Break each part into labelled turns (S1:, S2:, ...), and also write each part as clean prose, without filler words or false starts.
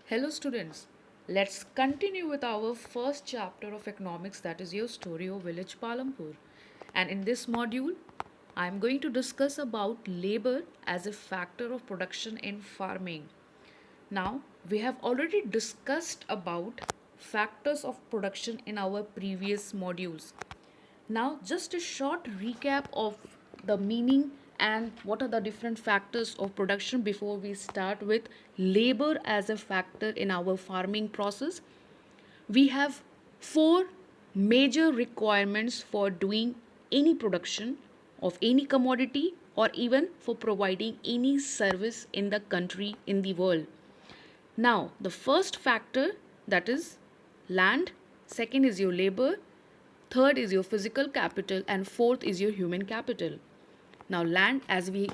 S1: Hello students, let's continue with our first chapter of economics, that is your story of village Palampur. And in this module, I am going to discuss about labor as a factor of production in farming. Now, we have already discussed about factors of production in our previous modules. Now, just a short recap of the meaning and what are the different factors of production before we start with labor as a factor in our farming process. We have four major requirements for doing any production of any commodity or even for providing any service in the country, in the world. Now, the first factor, that is land, second is your labor, third is your physical capital, and fourth is your human capital. Now land, as we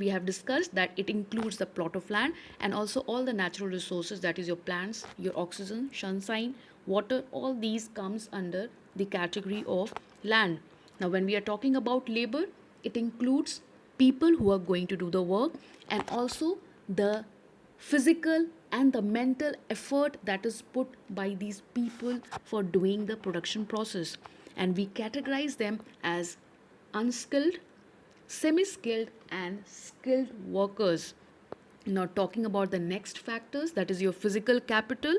S1: have discussed, that it includes the plot of land and also all the natural resources, that is your plants, your oxygen, sunshine, water, all these comes under the category of land. Now when we are talking about labor, it includes people who are going to do the work and also the physical and the mental effort that is put by these people for doing the production process, and we categorize them as unskilled, semi skilled, and skilled workers. Now, talking about the next factors, that is your physical capital,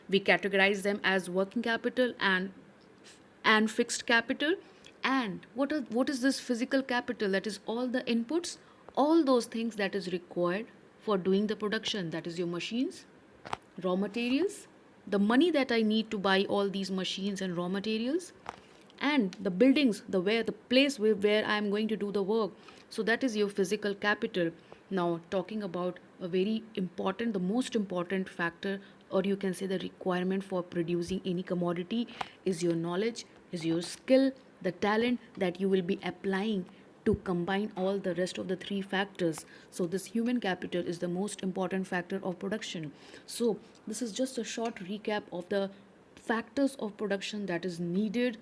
S1: we categorize them as working capital and fixed capital. And what is this physical capital? That is all the inputs, all those things that is required for doing the production, that is your machines, raw materials, the money that I need to buy all these machines and raw materials, and the buildings, the place where I am going to do the work. So that is your physical capital. Now talking about a very important, the most important factor, or you can say the requirement for producing any commodity, is your knowledge, is your skill, the talent that you will be applying to combine all the rest of the three factors. So this human capital is the most important factor of production. So this is just a short recap of the factors of production that is needed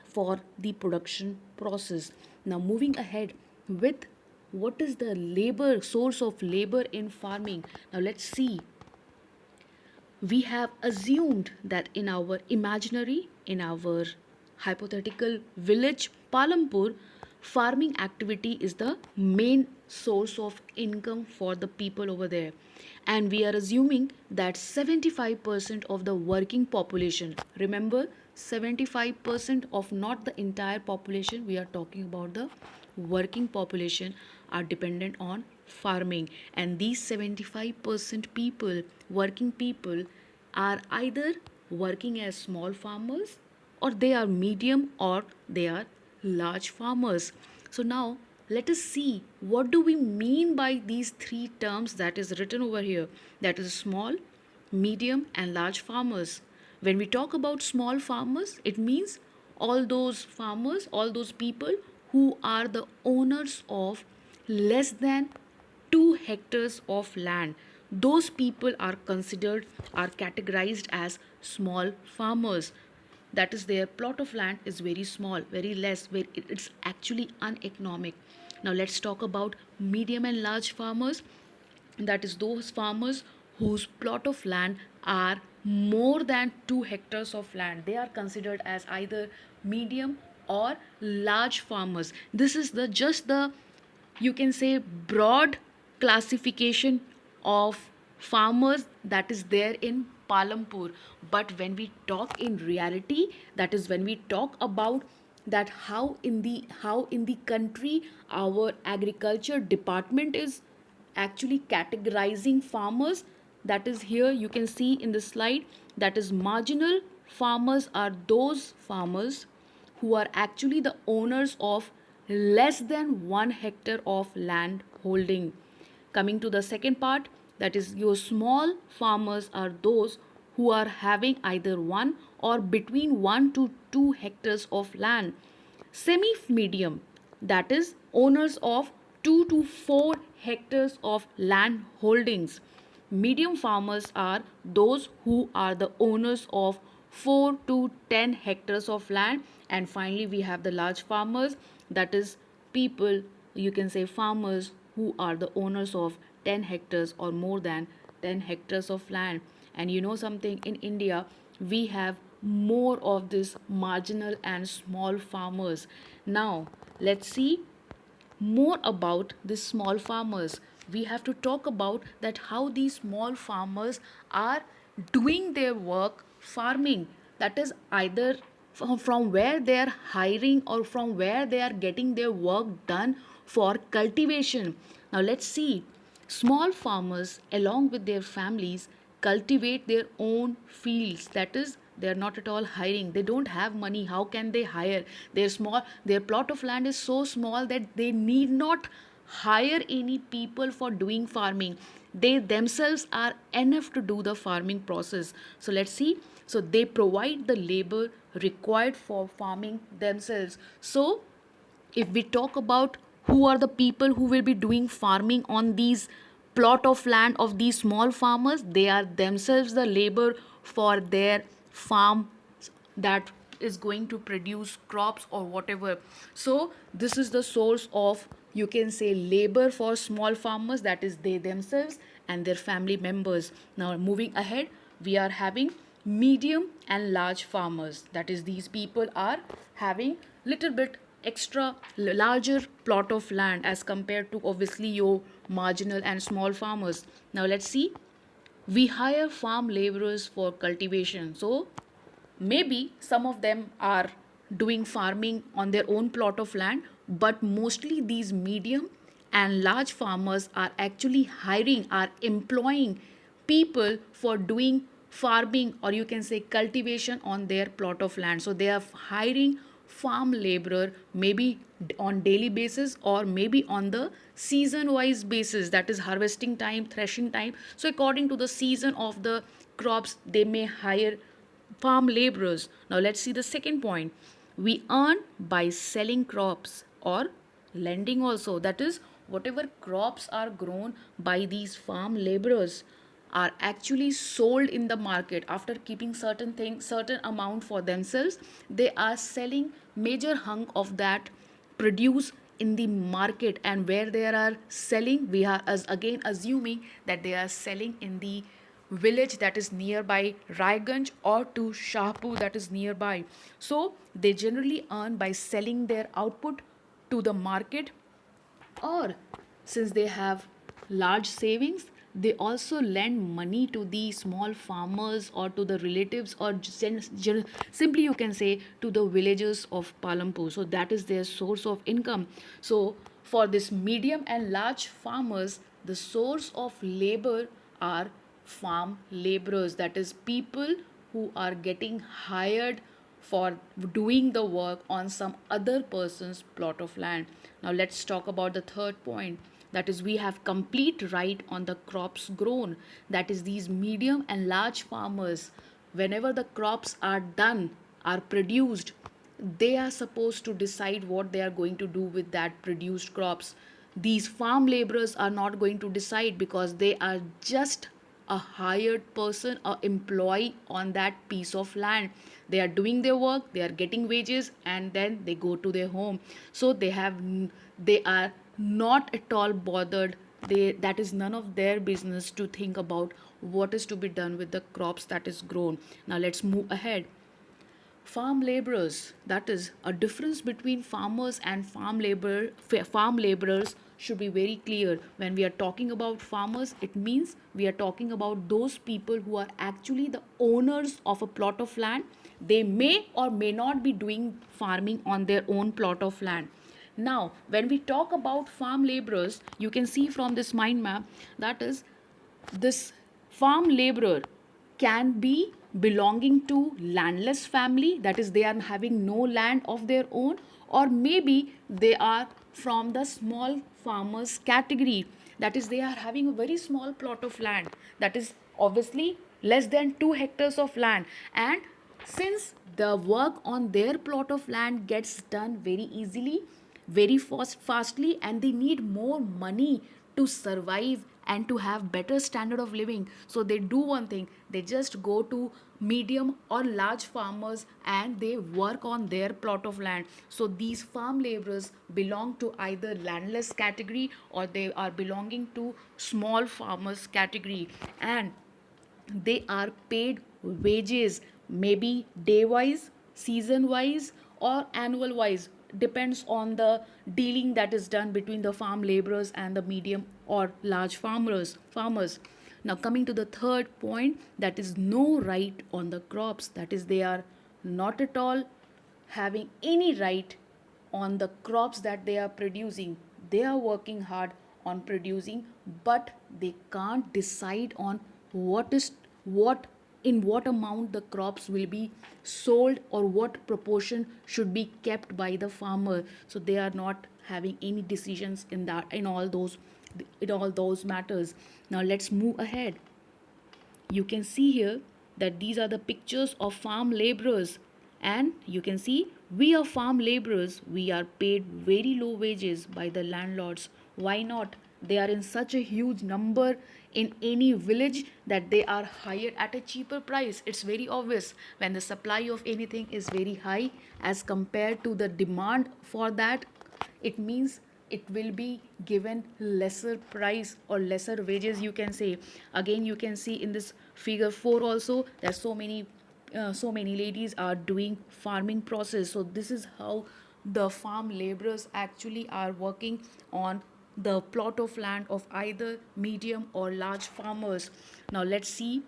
S1: for the production process. Now moving ahead with what is the labor, source of labor in farming. Now let's see. We have assumed that in our imaginary, in our hypothetical village Palampur, farming activity is the main source of income for the people over there. And we are assuming that 75% of the working population, remember 75% of not the entire population, we are talking about the working population, are dependent on farming. And these 75% people, working people, are either working as small farmers, or they are medium, or they are large farmers. So now let us see what do we mean by these three terms that is written over here, that is small, medium, and large farmers. When we talk about small farmers, it means all those farmers, all those people who are the owners of less than 2 hectares of land. Those people are considered, are categorized as small farmers. That is, their plot of land is very small, very less, where it's actually uneconomic. Now let's talk about medium and large farmers. That is those farmers whose plot of land are more than 2 hectares of land. They are considered as either medium or large farmers. This is the just the, you can say, broad classification of farmers that is there in Palampur. But when we talk in reality, that is when we talk about that how in the country our agriculture department is actually categorizing farmers, that is here you can see in the slide, that is marginal farmers are those farmers who are actually the owners of less than 1 hectare of land holding. Coming to the second part, that is your small farmers are those who are having either 1 or between 1 to 2 hectares of land. Semi medium, that is owners of 2 to 4 hectares of land holdings. Medium farmers are those who are the owners of 4 to 10 hectares of land. And finally we have the large farmers, that is people, you can say farmers, who are the owners of 10 hectares or more than 10 hectares of land. And you know something, in India we have more of this marginal and small farmers. Now let's see more about the small farmers. We have to talk about that how these small farmers are doing their work farming, that is either from where they are hiring or from where they are getting their work done for cultivation. Now let's see, small farmers along with their families cultivate their own fields, that is they are not at all hiring, they don't have money, how can they hire? Their plot of land is so small that they need not hire any people for doing farming, they themselves are enough to do the farming process. So let's see, so they provide the labor required for farming themselves. So if we talk about who are the people who will be doing farming on these plot of land of these small farmers, they are themselves the labor for their farm that is going to produce crops or whatever. So this is the source of, you can say, labor for small farmers, that is they themselves and their family members. Now moving ahead, we are having medium and large farmers, that is these people are having little bit extra larger plot of land as compared to obviously your marginal and small farmers. Now let's see, we hire farm laborers for cultivation. So maybe some of them are doing farming on their own plot of land, but mostly these medium and large farmers are actually hiring, are employing people for doing farming, or you can say cultivation on their plot of land. So they are hiring farm laborer maybe on daily basis or maybe on the season wise basis, that is harvesting time, threshing time. So according to the season of the crops they may hire farm laborers. Now let's see the second point. We earn by selling crops or lending also. That is, whatever crops are grown by these farm laborers are actually sold in the market after keeping certain things, certain amount for themselves. They are selling major hunk of that produce in the market, and where they are selling, we are as again assuming that they are selling in the village that is nearby Raiganj or to Shahpur that is nearby. So they generally earn by selling their output to the market, or since they have large savings, they also lend money to the small farmers or to the relatives, or simply you can say to the villagers of Palampur. So that is their source of income. So for this medium and large farmers, the source of labor are farm laborers, that is people who are getting hired for doing the work on some other person's plot of land. Now let's talk about the third point, that is we have complete right on the crops grown, that is these medium and large farmers, whenever the crops are done, are produced, they are supposed to decide what they are going to do with that produced crops. These farm laborers are not going to decide because they are just a hired person, a employee on that piece of land. They are doing their work, they are getting wages, and then they go to their home. So they are not at all bothered, that is none of their business to think about what is to be done with the crops that is grown. Now let's move ahead. Farm laborers, that is a difference between farmers and farm laborers should be very clear. When we are talking about farmers, it means we are talking about those people who are actually the owners of a plot of land. They may or may not be doing farming on their own plot of land. Now when we talk about farm laborers, you can see from this mind map, that is this farm laborer can be belonging to landless family, that is they are having no land of their own, or maybe they are from the small farmers category, that is they are having a very small plot of land, that is obviously less than 2 hectares of land, and since the work on their plot of land gets done very easily, very fastly, and they need more money to survive and to have better standard of living, so they do one thing, they just go to medium or large farmers and they work on their plot of land. So these farm laborers belong to either landless category or they are belonging to small farmers category, and they are paid wages, maybe day wise, season wise, or annual wise, depends on the dealing that is done between the farm laborers and the medium or large farmers. Now coming to the third point, that is no right on the crops, that is they are not at all having any right on the crops that they are producing. They are working hard on producing, but they can't decide on what in what amount the crops will be sold or what proportion should be kept by the farmer. So they are not having any decisions in all those matters. Now let's move ahead. You can see here that these are the pictures of farm laborers, and you can see we are farm laborers, we are paid very low wages by the landlords. Why not? They are in such a huge number in any village that they are hired at a cheaper price. It's very obvious when the supply of anything is very high as compared to the demand for that, it means it will be given lesser price or lesser wages, you can say. Again, you can see in this figure 4 also that so many ladies are doing farming process. So this is how the farm laborers actually are working on the plot of land of either medium or large farmers. Now let's see,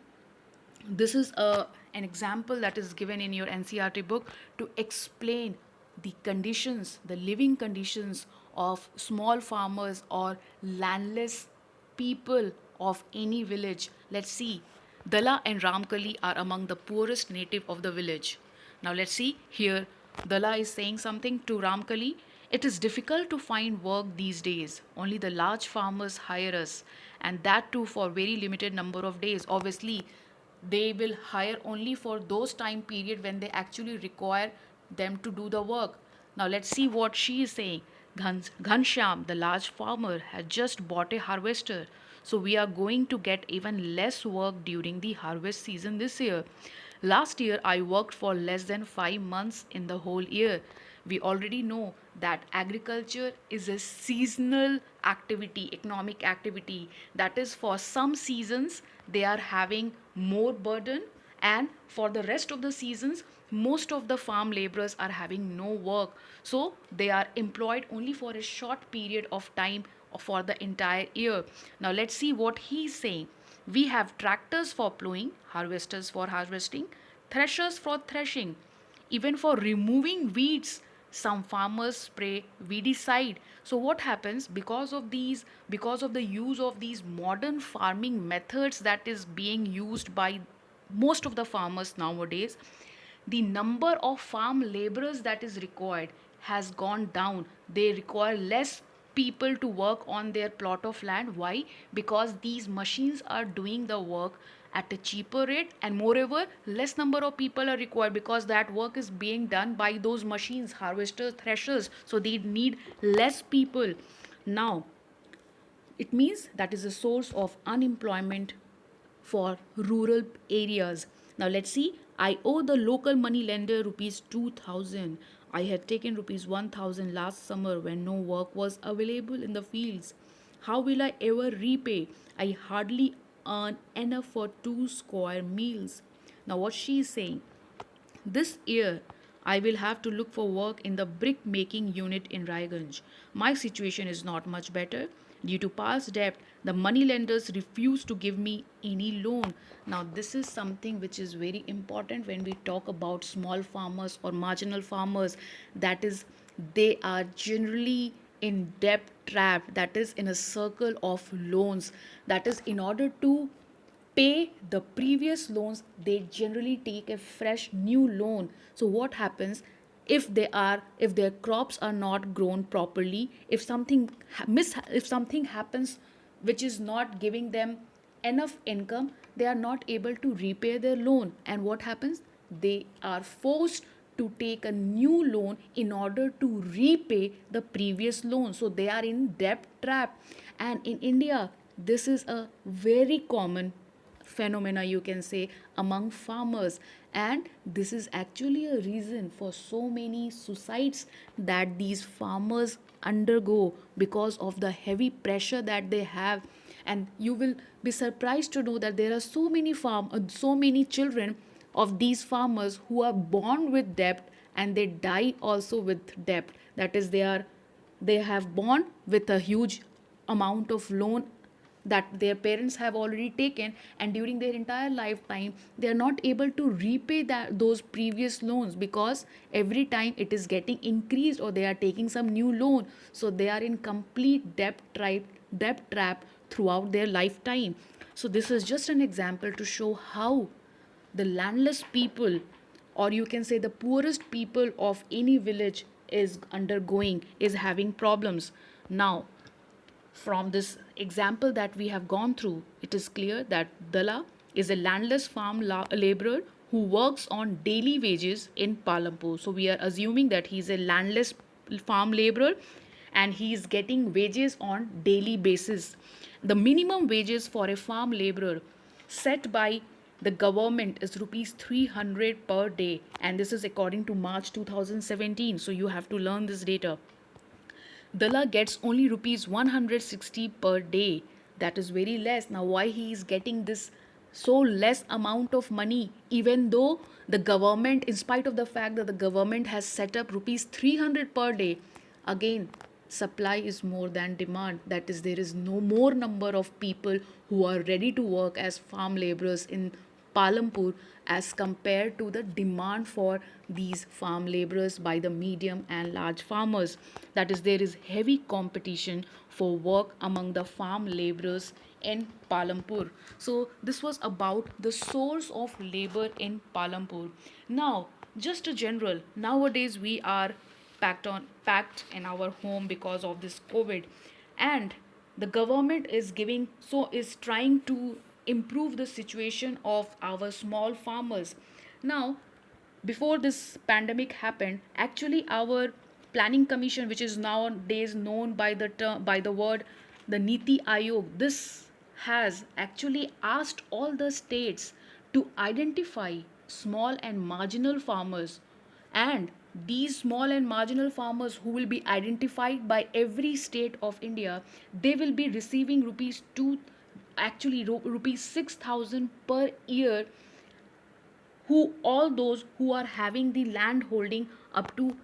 S1: this is an example that is given in your NCERT book to explain the conditions, the living conditions of small farmers or landless people of any village. Let's see. Dala and Ramkali are among the poorest native of the village. Now let's see here. Dala is saying something to Ramkali. It is difficult to find work these days. Only the large farmers hire us, and that too for very limited number of days. Obviously, they will hire only for those time period when they actually require them to do the work. Now let's see what she is saying. Ghanshyam, the large farmer, has just bought a harvester. So we are going to get even less work during the harvest season this year. Last year, I worked for less than 5 months in the whole year. We already know that agriculture is a seasonal activity, economic activity. That is, for some seasons, they are having more burden, and for the rest of the seasons, most of the farm laborers are having no work. So they are employed only for a short period of time for the entire year. Now let's see what he's saying. We have tractors for plowing, harvesters for harvesting, threshers for threshing. Even for removing weeds, some farmers spray weedicide. So what happens because of the use of these modern farming methods that is being used by most of the farmers nowadays, the number of farm laborers that is required has gone down. They require less people to work on their plot of land. Why? Because these machines are doing the work at a cheaper rate, and moreover less number of people are required because that work is being done by those machines, harvesters, threshers, so they need less people. Now it means that is a source of unemployment for rural areas. Now let's see. I owe the local money lender rupees 2000. I had taken rupees 1000 last summer when no work was available in the fields. How will I ever repay? I hardly earn enough for 2 square meals. Now what she is saying, this year, I will have to look for work in the brick making unit in Raiganj. My situation is not much better. Due to past debt, the money lenders refuse to give me any loan. Now, this is something which is very important when we talk about small farmers or marginal farmers. That is, they are generally in debt trap, that is, in a circle of loans. That is, in order to pay the previous loans, they generally take a fresh new loan. So what happens, if their crops are not grown properly, if something happens which is not giving them enough income, they are not able to repay their loan, and what happens, they are forced to take a new loan in order to repay the previous loan. So they are in debt trap. And in India, this is a very common phenomena, you can say, among farmers, and this is actually a reason for so many suicides that these farmers undergo because of the heavy pressure that they have. And you will be surprised to know that there are so many children of these farmers who are born with debt, and they die also with debt. That is, they have born with a huge amount of loan that their parents have already taken, and during their entire lifetime they are not able to repay those previous loans, because every time it is getting increased or they are taking some new loan, so they are in complete debt trap throughout their lifetime. So this is just an example to show how the landless people, or you can say the poorest people of any village, is having problems. Now, from this example that we have gone through, it is clear that Dala is a landless laborer who works on daily wages in Palampur. So we are assuming that he is a landless farm laborer and he is getting wages on daily basis. The minimum wages for a farm laborer set by the government is rupees 300 per day, and this is according to March 2017. So you have to learn this data. Dalla gets only rupees 160 per day. That is very less. Now, why he is getting this so less amount of money, even though the government, in spite of the fact that the government has set up rupees 300 per day, again, supply is more than demand. That is, there is no more number of people who are ready to work as farm laborers in Palampur as compared to the demand for these farm laborers by the medium and large farmers. That is, there is heavy competition for work among the farm laborers in Palampur. So, this was about the source of labor in Palampur. Now, just a general, nowadays we are packed in our home because of this COVID, and the government is trying to improve the situation of our small farmers. Now, before this pandemic happened, actually our planning commission, which is nowadays known by the word the Niti Ayog, this has actually asked all the states to identify small and marginal farmers, and these small and marginal farmers who will be identified by every state of India, they will be receiving rupees 2 actually rupees 6,000 per year, who all those who are having the land holding up to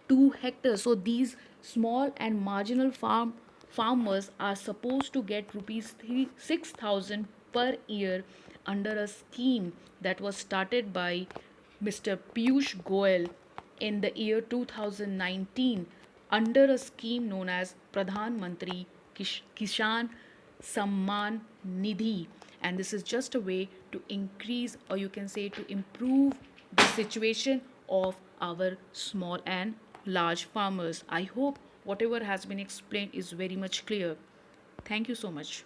S1: 2 hectares. So these small and marginal farmers are supposed to get rupees 6,000 per year under a scheme that was started by Mr. Piyush Goyal in the year 2019, under a scheme known as Pradhan Mantri Kishan Samman Nidhi. And this is just a way to increase, or you can say to improve, the situation of our small and large farmers. I hope whatever has been explained is very much clear. Thank you so much.